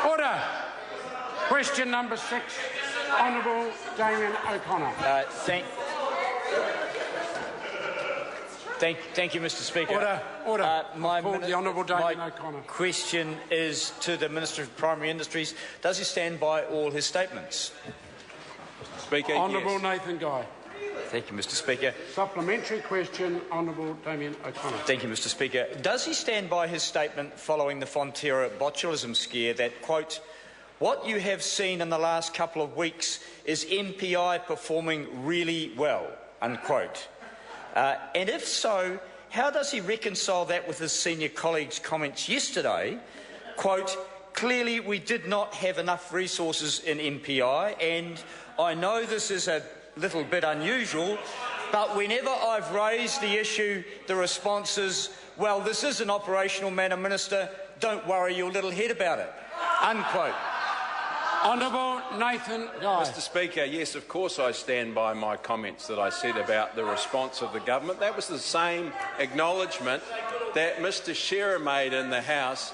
Order. Question number 6, Honourable Damien O'Connor. Thank you, Mr. Speaker. Order. The Honourable Damien O'Connor. My question is to the Minister of Primary Industries. Does he stand by all his statements? Mr. Speaker, Honourable yes. Nathan Guy. Thank you, Mr. Speaker. Supplementary question, Honourable Damien O'Connor. Thank you, Mr. Speaker. Does he stand by his statement following the Fonterra botulism scare that, quote, "What you have seen in the last couple of weeks is MPI performing really well," unquote? And if so, how does he reconcile that with his senior colleague's comments yesterday, quote, "Clearly we did not have enough resources in MPI, and I know this is a little bit unusual, but whenever I've raised the issue, the response is, well, this is an operational matter, Minister, don't worry your little head about it," unquote. Honourable Nathan Guy. Mr. Speaker, yes, of course I stand by my comments that I said about the response of the government. That was the same acknowledgement that Mr. Shearer made in the House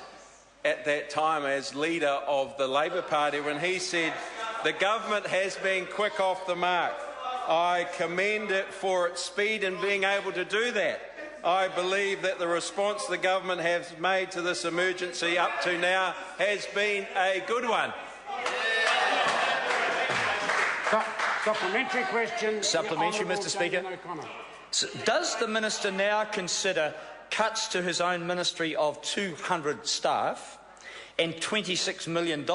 at that time as leader of the Labor Party when he said, "The government has been quick off the mark. I commend it for its speed in being able to do that. I believe that the response the government has made to this emergency up to now has been a good one." Supplementary question. Supplementary, Mr. Speaker. Does the Minister now consider cuts to his own ministry of 200 staff and $26 million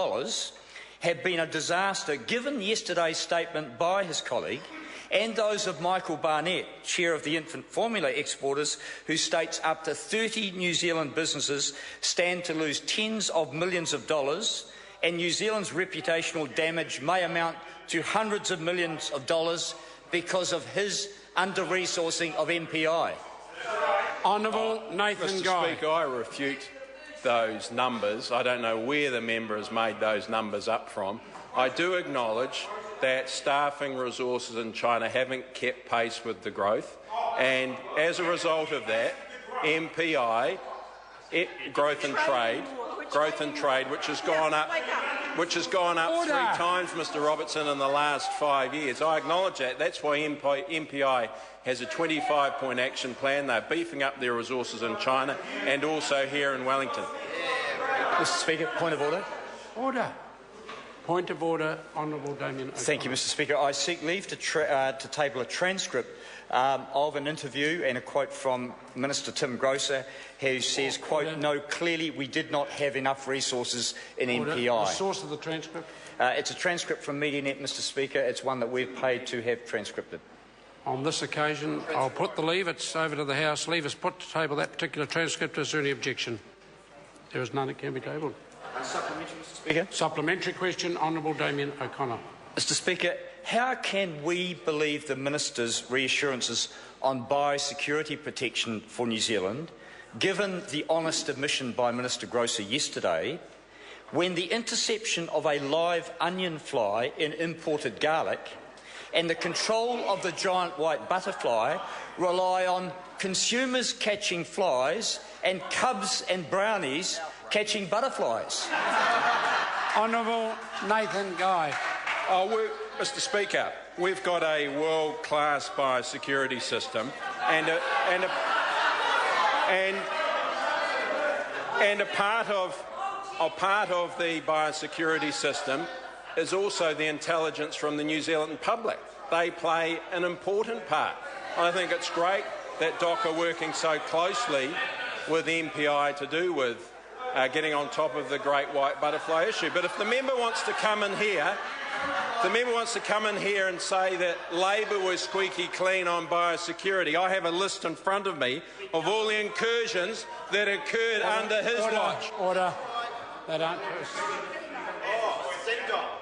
have been a disaster, given yesterday's statement by his colleague and those of Michael Barnett, Chair of the Infant Formula Exporters, who states up to 30 New Zealand businesses stand to lose tens of millions of dollars, and New Zealand's reputational damage may amount to hundreds of millions of dollars because of his under-resourcing of MPI? Honourable Nathan Guy. Mr. Speaker, I refute those numbers. I don't know where the member has made those numbers up from. I do acknowledge that staffing resources in China haven't kept pace with the growth, and as a result of that, MPI, growth and trade, which has gone up 3 times, Mr. Robertson, in the last 5 years. I acknowledge that. That's why MPI has a 25-point action plan. They're beefing up their resources in China and also here in Wellington. Mr. Speaker, point of order. Order. Point of order, Honourable Damien O'Connor. Thank you, Mr. Speaker. I seek leave to table a transcript of an interview and a quote from Minister Tim Grosser, who says, quote, "No, clearly we did not have enough resources in MPI." The source of the transcript? It's a transcript from MediaNet, Mr. Speaker. It's one that we've paid to have transcripted. On this occasion, I'll put the leave. It's over to the House. Leave is put to table that particular transcript. Is there any objection? There is none. It can be tabled. Supplementary, Mr. Speaker. Supplementary question, Honourable Damien O'Connor. Mr. Speaker, how can we believe the Minister's reassurances on biosecurity protection for New Zealand, given the honest admission by Minister Grosser yesterday, when the interception of a live onion fly in imported garlic and the control of the giant white butterfly rely on consumers catching flies and cubs and brownies catching butterflies? Honourable Nathan Guy. Mr. Speaker, we've got a world-class biosecurity system, and a part of the biosecurity system is also the intelligence from the New Zealand public. They play an important part. I think it's great that DOC are working so closely with MPI to do with getting on top of the great white butterfly issue. But if the member wants to come in here, and say that Labor was squeaky clean on biosecurity, I have a list in front of me of all the incursions that occurred under his watch. Order. That aren't.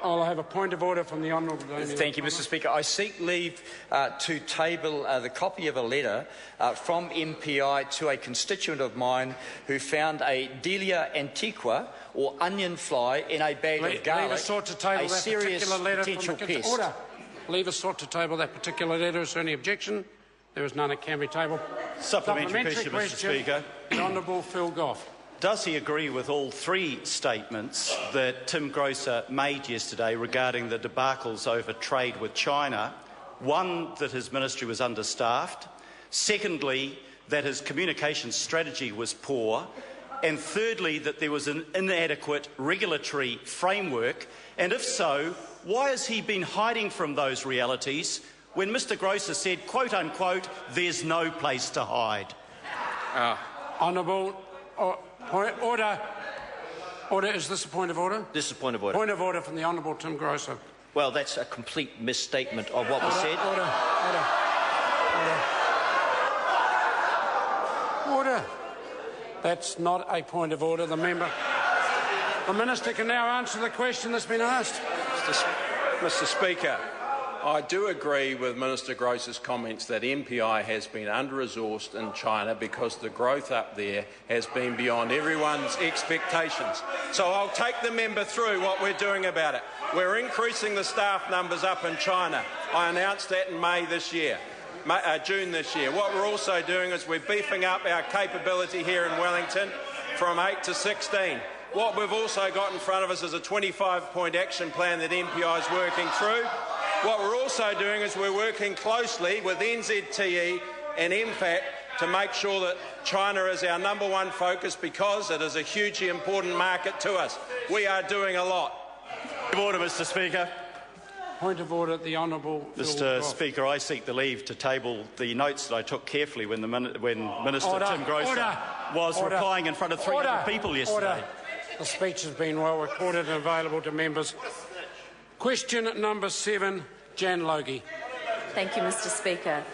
I'll have a point of order from the Honourable Damien. Thank you, Mr. Speaker. I seek leave to table the copy of a letter from MPI to a constituent of mine who found a Delia antiqua, or onion fly, in a bag of garlic, a serious potential pest. Order. Leave us sought to table that particular letter. Is there any objection? There is none. It can be tabled. Supplementary question, Mr. Speaker. The Honourable Phil Goff. Does he agree with all three statements that Tim Grosser made yesterday regarding the debacles over trade with China? One, that his ministry was understaffed. Secondly, that his communication strategy was poor. And thirdly, that there was an inadequate regulatory framework. And if so, why has he been hiding from those realities when Mr Grosser said, quote unquote, there's no place to hide? Honourable, order. Order, is this a point of order? This is a point of order. Point of order from the Honourable Tim Grosser. Well, that's a complete misstatement of what was said. Order. That's not a point of order. The Minister can now answer the question that's been asked. Mr Speaker, I do agree with Minister Grosser's comments that MPI has been under-resourced in China because the growth up there has been beyond everyone's expectations. So I'll take the member through what we're doing about it. We're increasing the staff numbers up in China. I announced that in June this year. What we're also doing is we're beefing up our capability here in Wellington from 8 to 16. What we've also got in front of us is a 25-point action plan that MPI is working through. What we're also doing is we're working closely with NZTE and MPAC to make sure that China is our #1 focus because it is a hugely important market to us. We are doing a lot. Point of order, Mr Speaker. Point of order, the Honourable Mr Speaker, I seek the leave to table the notes that I took carefully when Minister Tim Grosser was replying in front of 300 people yesterday. The speech has been well recorded and available to members. Question number 7, Jan Logie. Thank you, Mr Speaker.